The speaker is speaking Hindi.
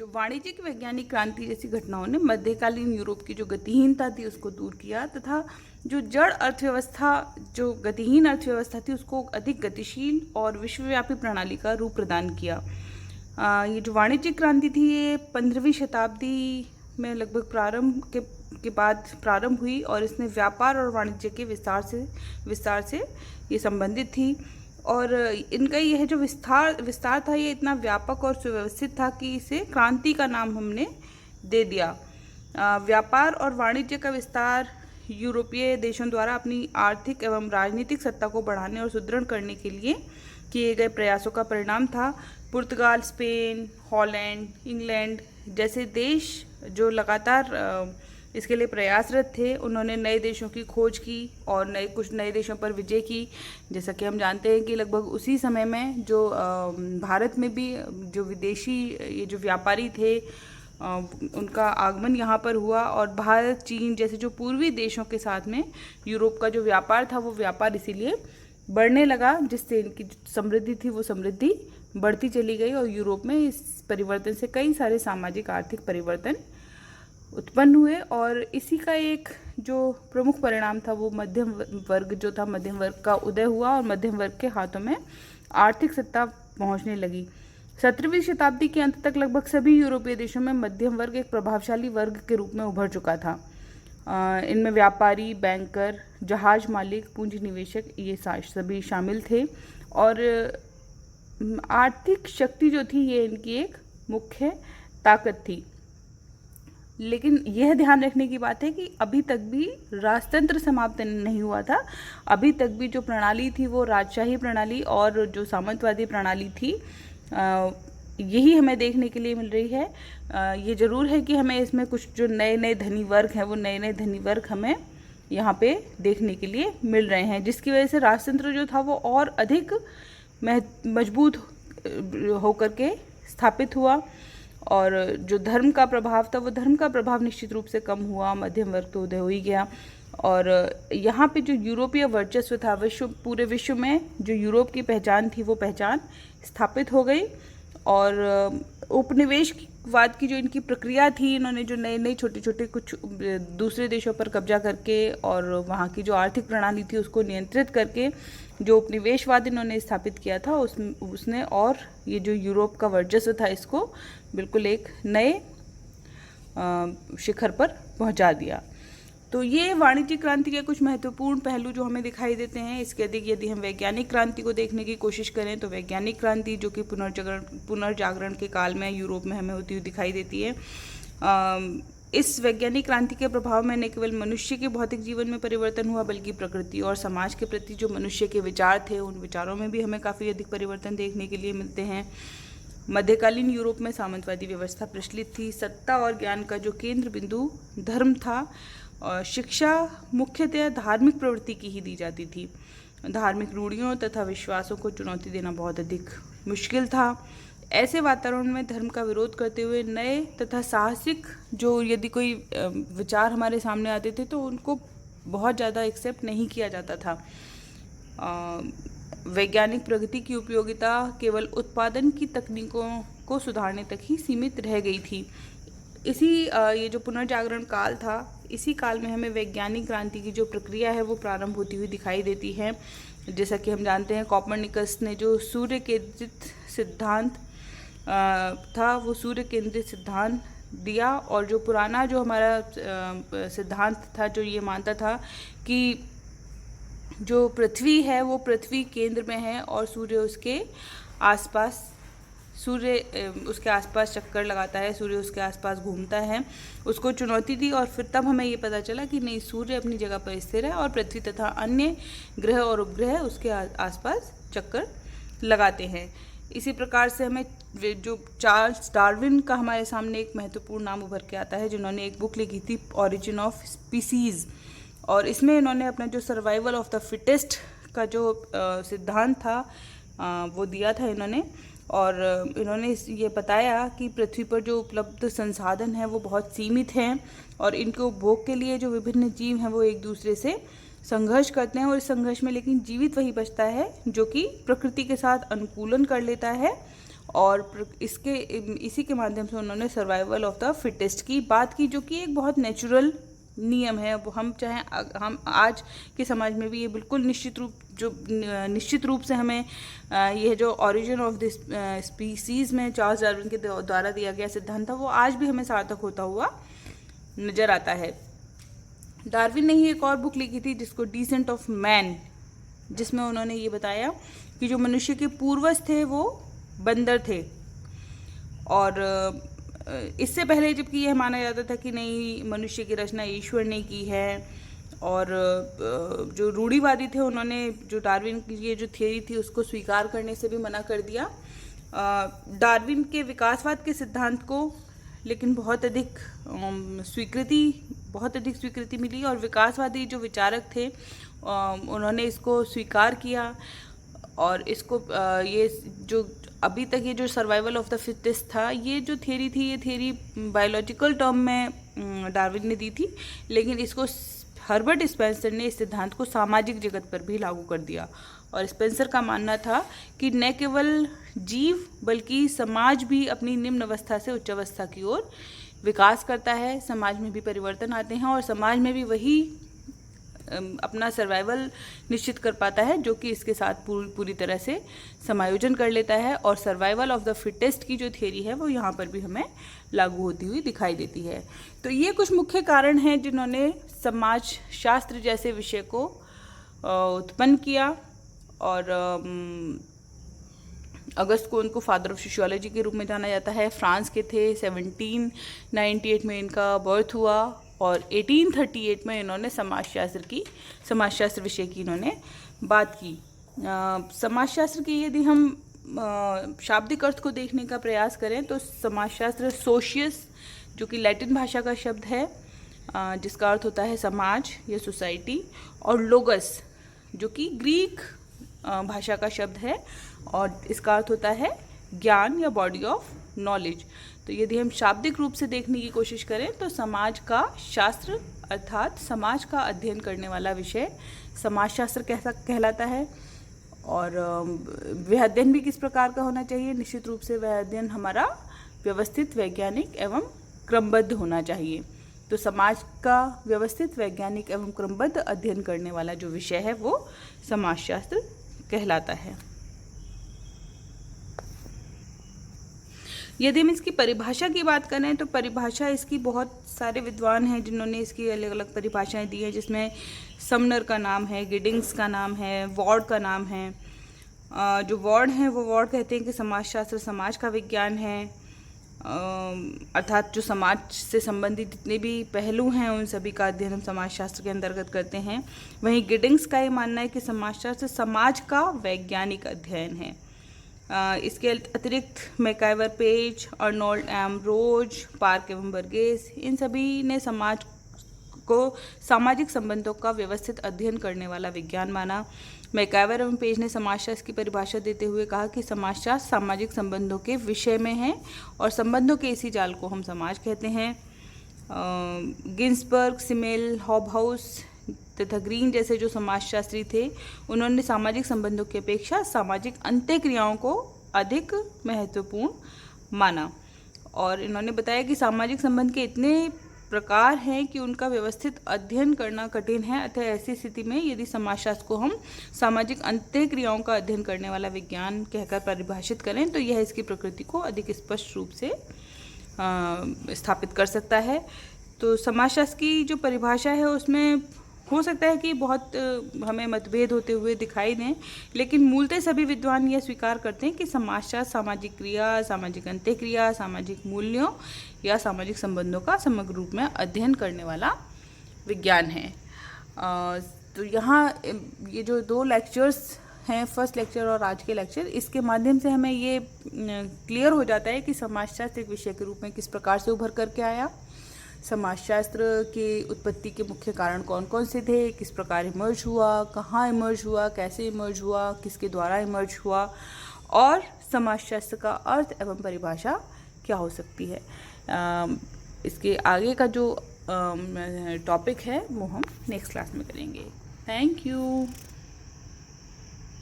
जो वाणिज्यिक वैज्ञानिक क्रांति जैसी घटनाओं ने मध्यकालीन यूरोप की जो गतिहीनता थी उसको दूर किया तथा जो जड़ अर्थव्यवस्था, जो गतिहीन अर्थव्यवस्था थी, उसको अधिक गतिशील और विश्वव्यापी प्रणाली का रूप प्रदान किया। ये जो वाणिज्यिक क्रांति थी ये 15वीं शताब्दी में लगभग के बाद प्रारंभ हुई और इसने व्यापार और वाणिज्य के विस्तार से ये संबंधित थी। और इनका यह जो विस्तार था ये इतना व्यापक और सुव्यवस्थित था कि इसे क्रांति का नाम हमने दे दिया। व्यापार और वाणिज्य का विस्तार यूरोपीय देशों द्वारा अपनी आर्थिक एवं राजनीतिक सत्ता को बढ़ाने और सुदृढ़ करने के लिए किए गए प्रयासों का परिणाम था। पुर्तगाल, स्पेन, हॉलैंड, इंग्लैंड जैसे देश जो लगातार इसके लिए प्रयासरत थे, उन्होंने नए देशों की खोज की और कुछ नए देशों पर विजय की। जैसा कि हम जानते हैं कि लगभग उसी समय में जो भारत में भी जो विदेशी ये जो व्यापारी थे उनका आगमन यहाँ पर हुआ और भारत, चीन जैसे जो पूर्वी देशों के साथ में यूरोप का जो व्यापार था वो व्यापार इसीलिए बढ़ने लगा, जिससे इनकी समृद्धि थी वो समृद्धि बढ़ती चली गई और यूरोप में इस परिवर्तन से कई सारे सामाजिक आर्थिक परिवर्तन उत्पन्न हुए। और इसी का एक जो प्रमुख परिणाम था वो मध्यम वर्ग का उदय हुआ और मध्यम वर्ग के हाथों में आर्थिक सत्ता पहुंचने लगी। 17वीं शताब्दी के अंत तक लगभग सभी यूरोपीय देशों में मध्यम वर्ग एक प्रभावशाली वर्ग के रूप में उभर चुका था। इनमें व्यापारी, बैंकर, जहाज मालिक, पूंजी निवेशक ये सभी शामिल थे और आर्थिक शक्ति जो थी ये इनकी एक मुख्य ताकत थी। लेकिन यह ध्यान रखने की बात है कि अभी तक भी राजतंत्र समाप्त नहीं हुआ था। अभी तक भी जो प्रणाली थी वो राजशाही प्रणाली और जो सामंतवादी प्रणाली थी यही हमें देखने के लिए मिल रही है। ये ज़रूर है कि हमें इसमें कुछ जो नए नए धनी वर्ग हैं वो नए धनी वर्ग हमें यहाँ पे देखने के लिए मिल रहे हैं, जिसकी वजह से राजतंत्र जो था वो और अधिक मजबूत होकर के स्थापित हुआ और जो धर्म का प्रभाव था वो धर्म का प्रभाव निश्चित रूप से कम हुआ, मध्यम वर्ग तो उदय हो ही गया। और यहाँ पे जो यूरोपीय वर्चस्व था पूरे विश्व में जो यूरोप की पहचान थी वो पहचान स्थापित हो गई और उपनिवेशवाद की जो इनकी प्रक्रिया थी, इन्होंने जो नए छोटे छोटे कुछ दूसरे देशों पर कब्जा करके और वहाँ की जो आर्थिक प्रणाली थी उसको नियंत्रित करके जो उपनिवेशवाद इन्होंने स्थापित किया था उसने और ये जो यूरोप का वर्चस्व था इसको बिल्कुल एक नए शिखर पर पहुंचा दिया। तो ये वाणिज्यिक क्रांति के कुछ महत्वपूर्ण पहलू जो हमें दिखाई देते हैं। इसके अधिक यदि हम वैज्ञानिक क्रांति को देखने की कोशिश करें तो वैज्ञानिक क्रांति जो कि पुनर्जागरण के काल में यूरोप में हमें होती हुई दिखाई देती है। इस वैज्ञानिक क्रांति के प्रभाव में न केवल मनुष्य के भौतिक जीवन में परिवर्तन हुआ बल्कि प्रकृति और समाज के प्रति जो मनुष्य के विचार थे उन विचारों में भी हमें काफ़ी अधिक परिवर्तन देखने के लिए मिलते हैं। मध्यकालीन यूरोप में सामंतवादी व्यवस्था प्रचलित थी। सत्ता और ज्ञान का जो केंद्र बिंदु धर्म था और शिक्षा मुख्यतः धार्मिक प्रवृत्ति की ही दी जाती थी। धार्मिक रूढ़ियों तथा विश्वासों को चुनौती देना बहुत अधिक मुश्किल था। ऐसे वातावरण में धर्म का विरोध करते हुए नए तथा साहसिक जो यदि कोई विचार हमारे सामने आते थे तो उनको बहुत ज़्यादा एक्सेप्ट नहीं किया जाता था। वैज्ञानिक प्रगति की उपयोगिता केवल उत्पादन की तकनीकों को सुधारने तक ही सीमित रह गई थी। ये जो पुनर्जागरण काल था, इसी काल में हमें वैज्ञानिक क्रांति की जो प्रक्रिया है वो प्रारंभ होती हुई दिखाई देती है। जैसा कि हम जानते हैं कोपरनिकस ने जो सूर्य केंद्रित सिद्धांत था वो सूर्य केंद्रित सिद्धांत दिया और जो पुराना जो हमारा सिद्धांत था जो ये मानता था कि जो पृथ्वी है वो पृथ्वी केंद्र में है और सूर्य उसके आसपास चक्कर लगाता है, सूर्य उसके आसपास घूमता है, उसको चुनौती दी और फिर तब हमें ये पता चला कि नहीं, सूर्य अपनी जगह पर स्थिर है और पृथ्वी तथा अन्य ग्रह और उपग्रह उसके आसपास चक्कर लगाते हैं। इसी प्रकार से हमें जो चार्ल्स डार्विन का हमारे सामने एक महत्वपूर्ण नाम उभर के आता है, जिन्होंने एक बुक लिखी थी ऑरिजिन ऑफ स्पीसीज़ और इसमें इन्होंने अपना जो सर्वाइवल ऑफ द फिटेस्ट का जो सिद्धांत था वो दिया था इन्होंने। और इन्होंने ये बताया कि पृथ्वी पर जो उपलब्ध संसाधन हैं वो बहुत सीमित हैं और इनके उपभोग के लिए जो विभिन्न जीव हैं वो एक दूसरे से संघर्ष करते हैं और इस संघर्ष में लेकिन जीवित वही बचता है जो कि प्रकृति के साथ अनुकूलन कर लेता है और इसी के माध्यम से उन्होंने सर्वाइवल ऑफ द फिटेस्ट की बात की, जो कि एक बहुत नेचुरल नियम है। वो हम हम आज के समाज में भी ये बिल्कुल निश्चित रूप से हमें यह जो ओरिजिन ऑफ दिस स्पीसीज़ में चार्ल्स डार्विन के द्वारा दिया गया सिद्धांत था, वो आज भी हमें सार्थक होता हुआ नज़र आता है। डार्विन ने ही एक और बुक लिखी थी जिसको डिसेंट ऑफ मैन, जिसमें उन्होंने ये बताया कि जो मनुष्य के पूर्वज थे वो बंदर थे, और इससे पहले जबकि यह माना जाता था कि नहीं, मनुष्य की रचना ईश्वर ने की है, और जो रूढ़िवादी थे उन्होंने जो डार्विन की ये जो थियरी थी उसको स्वीकार करने से भी मना कर दिया। डार्विन के विकासवाद के सिद्धांत को लेकिन बहुत अधिक स्वीकृति मिली, और विकासवादी जो विचारक थे उन्होंने इसको स्वीकार किया, और इसको ये जो अभी तक ये जो सर्वाइवल ऑफ द फिटेस्ट था, ये जो थियरी थी, ये थियरी बायोलॉजिकल टर्म में डार्विन ने दी थी, लेकिन इसको हर्बर्ट स्पेंसर ने इस सिद्धांत को सामाजिक जगत पर भी लागू कर दिया। और स्पेंसर का मानना था कि न केवल जीव बल्कि समाज भी अपनी निम्न अवस्था से उच्च अवस्था की ओर विकास करता है, समाज में भी परिवर्तन आते हैं, और समाज में भी वही अपना सर्वाइवल निश्चित कर पाता है जो कि इसके साथ पूरी तरह से समायोजन कर लेता है। और सर्वाइवल ऑफ द फिटेस्ट की जो थियरी है वो यहाँ पर भी हमें लागू होती हुई दिखाई देती है। तो ये कुछ मुख्य कारण हैं जिन्होंने समाज शास्त्र जैसे विषय को उत्पन्न किया, और अगस्त को उनको फादर ऑफ सोशियोलॉजी के रूप में जाना जाता है। फ्रांस के थे, 1798 में इनका बर्थ हुआ, और 1838 में इन्होंने समाजशास्त्र विषय की इन्होंने बात की। समाजशास्त्र की यदि हम शाब्दिक अर्थ को देखने का प्रयास करें तो समाजशास्त्र सोशियस, जो कि लैटिन भाषा का शब्द है, जिसका अर्थ होता है समाज या सोसाइटी, और लोगस, जो कि ग्रीक भाषा का शब्द है, और इसका अर्थ होता है ज्ञान या बॉडी ऑफ नॉलेज। तो यदि हम शाब्दिक रूप से देखने की कोशिश करें तो समाज का शास्त्र अर्थात समाज का अध्ययन करने वाला विषय समाजशास्त्र कहलाता है। और वह अध्ययन भी किस प्रकार का होना चाहिए? निश्चित रूप से वह अध्ययन हमारा व्यवस्थित, वैज्ञानिक एवं क्रमबद्ध होना चाहिए। तो समाज का व्यवस्थित, वैज्ञानिक एवं क्रमबद्ध अध्ययन करने वाला जो विषय है वो समाजशास्त्र कहलाता है। यदि हम इसकी परिभाषा की बात करें तो परिभाषा इसकी बहुत सारे विद्वान हैं जिन्होंने इसकी अलग अलग परिभाषाएं दी हैं, जिसमें समनर का नाम है, गिडिंग्स का नाम है, वॉर्ड का नाम है। जो वॉर्ड हैं वो वॉर्ड कहते हैं कि समाजशास्त्र समाज का विज्ञान है, अर्थात जो समाज से संबंधित जितने भी पहलू हैं उन सभी का अध्ययन हम समाजशास्त्र के अंतर्गत करते हैं। वहीं गिडिंग्स का ये मानना है कि समाजशास्त्र समाज का वैज्ञानिक अध्ययन है। इसके अतिरिक्त MacIver page, Arnold M rows, park एवं बर्गेस, इन सभी ने समाज को सामाजिक संबंधों का व्यवस्थित अध्ययन करने वाला विज्ञान माना। मैकाइवर एवं पेज ने समाजशास्त्र की परिभाषा देते हुए कहा कि समाजशास्त्र सामाजिक संबंधों के विषय में है और संबंधों के इसी जाल को हम समाज कहते हैं। गिन्सबर्ग, सिमेल, हॉबहाउस तथा ग्रीन जैसे जो समाजशास्त्री थे उन्होंने सामाजिक संबंधों की अपेक्षा सामाजिक अंत्यक्रियाओं को अधिक महत्वपूर्ण माना, और इन्होंने बताया कि सामाजिक संबंध के इतने प्रकार हैं कि उनका व्यवस्थित अध्ययन करना कठिन है। अतः ऐसी स्थिति में यदि समाजशास्त्र को हम सामाजिक अंत्यक्रियाओं का अध्ययन करने वाला विज्ञान कहकर परिभाषित करें तो यह इसकी प्रकृति को अधिक स्पष्ट रूप से स्थापित कर सकता है। तो समाजशास्त्र की जो परिभाषा है उसमें हो सकता है कि बहुत हमें मतभेद होते हुए दिखाई दें, लेकिन मूलतः सभी विद्वान यह स्वीकार करते हैं कि समाजशास्त्र सामाजिक क्रिया, सामाजिक अंत्यक्रिया, सामाजिक मूल्यों या सामाजिक संबंधों का समग्र रूप में अध्ययन करने वाला विज्ञान है। तो यहाँ ये जो दो लेक्चर्स हैं, फर्स्ट लेक्चर और आज के लेक्चर, इसके माध्यम से हमें ये क्लियर हो जाता है कि समाजशास्त्र एक विषय के रूप में किस प्रकार से उभर करके आया, समाजशास्त्र की उत्पत्ति के मुख्य कारण कौन कौन से थे, किस प्रकार इमर्ज हुआ, कहाँ इमर्ज हुआ, कैसे इमर्ज हुआ, किसके द्वारा इमर्ज हुआ, और समाजशास्त्र का अर्थ एवं परिभाषा क्या हो सकती है। इसके आगे का जो टॉपिक है वो हम नेक्स्ट क्लास में करेंगे। Thank you.